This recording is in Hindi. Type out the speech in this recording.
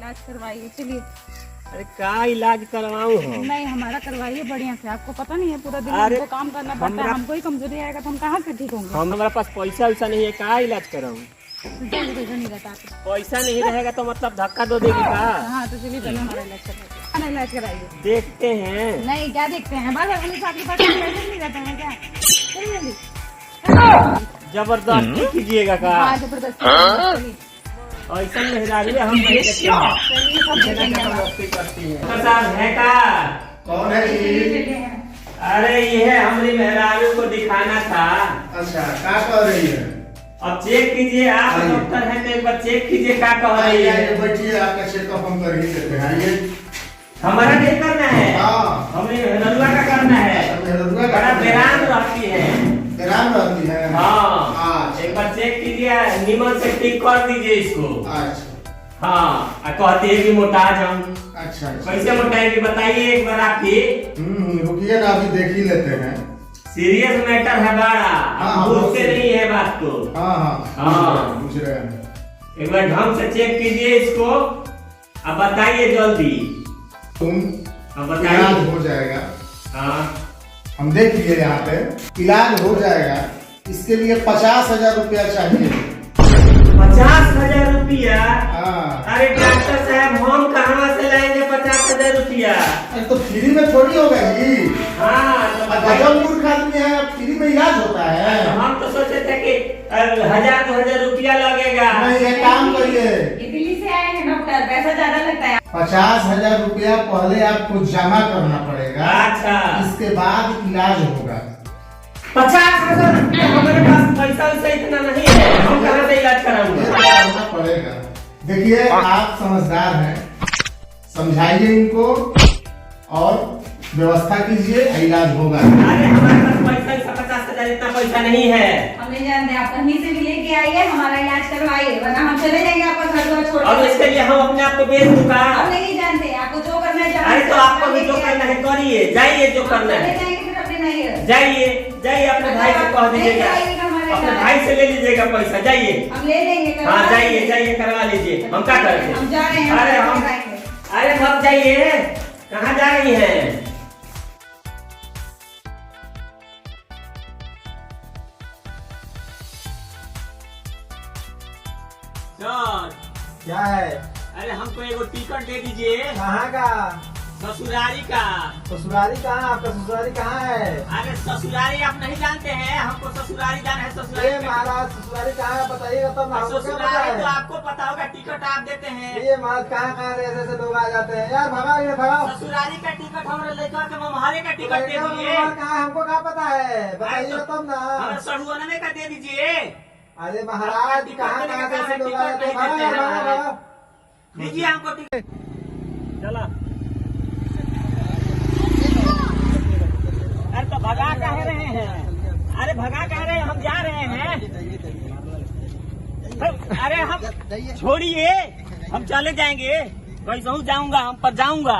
इलाज करवाइए, चलिए। अरे का इलाज करवाऊँ हम? नहीं, हमारा करवाइए बढ़िया से। आपको पता नहीं है पूरा दिन अरे हमको काम करना पड़ता है, हमको ही कमजोरी आएगा तो हम कहाँ से ठीक होंगे। हमारे पास पैसा वैसा नहीं है, का इलाज कराऊँ? पैसा नहीं रहता आपके। पैसा नहीं रहेगा तो मतलब धक्का दो देगी का? हाँ तो चलिए पहले हमारा इलाज करवाइए, इलाज कराइए। देखते हैं। नहीं, क्या देखते हैं, बस पुलिस आपके पास पैसे नहीं रहता है क्या? चलिए जल्दी। जबरदस्ती कीजिएगा का? हाँ जबरदस्ती। ऐसा मेहरारू हम नहीं देखते हैं। चलिए सब देखेंगे हम। जबरदस्ती करती है। तो साहब है का? कौन है जी? अरे ये है, हमारी मेहरारू को दिखाना था। अच्छा, क्या कह रही है? अब चेक कीजिए, आप आइए। डॉक्टर हैं तो एक बार चेक कीजिए क्या कह रही आइए है। बैठिए, आपका चेकअप हम कर ही देते हैं। आइए। हमारा नहीं करना है, हाँ। हमें मेहरुआ का करना है। मेहरुआ का बड़ा करना है। बेराम रहती है। बेराम रहती है? हाँ, अच्छा। एक बार चेक कीजिए, निमन से ठीक कर दीजिए इसको। अच्छा। हाँ, कहती है कि मोटा जाऊं। अच्छा। कैसे मोटाएगी बताइए एक बार आप ही। रुकिए ना, अभी देख ही लेते हैं। सीरियस मैटर है बड़ा, हाँ, भूलते नहीं है बात को। हाँ हाँ। पूछ रहे हैं। एक बार ढंग से चेक कीजिए इसको, अब बताइए जल्दी। तुम अब इलाज बताइए। हो जाएगा। हाँ, हम देख लिए यहाँ पे, इलाज हो जाएगा। इसके लिए 50,000 रुपया चाहिए। 50,000 रुपया? हाँ। अरे डॉक्टर साहब, हम कहाँ से लाएंगे 50,000 रुपया? अरे तो फ्री में थोड़ी होगा जी। हाँ, तो बताइए। गजब मूर्ख आदमी है, फ्री में इलाज होता है। हम तो सोचे थे कि 1,000-2,000 रुपया लगेगा। नहीं, एक काम करिए, ये दिल्ली से आए हैं डॉक्टर, पैसा ज्यादा लगता है। 50,000 रुपया पहले आपको जमा करना पड़ेगा। अच्छा। इसके बाद इलाज होगा। 50,000 रुपया? हमारे पास पैसा वैसा इतना नहीं है, हम कहाँ से इलाज ये कराऊंगा? तो करना पड़ेगा। देखिए, आप समझदार हैं, समझाइए इनको और व्यवस्था कीजिए, इलाज होगा। अरे हमारे पास पैसा 50,000 इतना पैसा नहीं है। हम नहीं जानते, आप कहीं से भी लेके आइए, हमारा इलाज करवाइए, वरना हम चले जाएंगे आपका घर द्वार छोड़ और इसके लिए हम अपने आप को बेच दूंगा। हम नहीं जानते, आपको जो करना है अरे तो आपको भी जो करना है करिए, जाइए जो करना चले है जाएंगे फिर अपने नहीं। जाइए जाइए, अपने भाई से कह दीजिएगा, अपने भाई से ले लीजिएगा पैसा, जाइए। हम ले लेंगे। हाँ जाइए जाइए, करवा लीजिए, हम क्या करते हम जा रहे हैं। अरे हम, अरे मत जाइए, कहाँ जा रही हैं? सर, क्या है? अरे हमको एगो टिकट दे दीजिए कहाँ का? ससुरारी का। ससुरारी कहाँ? आपका ससुरारी कहाँ है? अरे ससुरारी आप नहीं जानते हैं, हमको ससुरारी जाना है। ससुरारी ये महाराज ससुरारी कहाँ है बताइएगा तब ना, हमको क्या पता ससुरारी तो है? आपको पता होगा, टिकट आप देते हैं। ये महाराज कहाँ कहाँ ऐसे ऐसे लोग आ जाते हैं यार, भगाओ ये भगाओ। ससुरारी का टिकट हमारे लड़का के मम्हारे का टिकट दे लड़का दीजिए। मोबाइल कहाँ है? हमको क्या पता है, बताइएगा तब ना। हमारे सड़ुआने का दे दीजिए। अरे महाराज कहाँ कहाँ से ऐसे लोग आ जाते हैं, भगाओ यार, भगाओ भगाओ। दीजिए हमको टिकट। चला, अरे तो भगा कह रहे हैं? अरे भगा कह रहे हैं, हम जा रहे हैं। अरे हम छोड़िए, हम चले जाएंगे, कैसे जाऊंगा, हम पर जाऊंगा।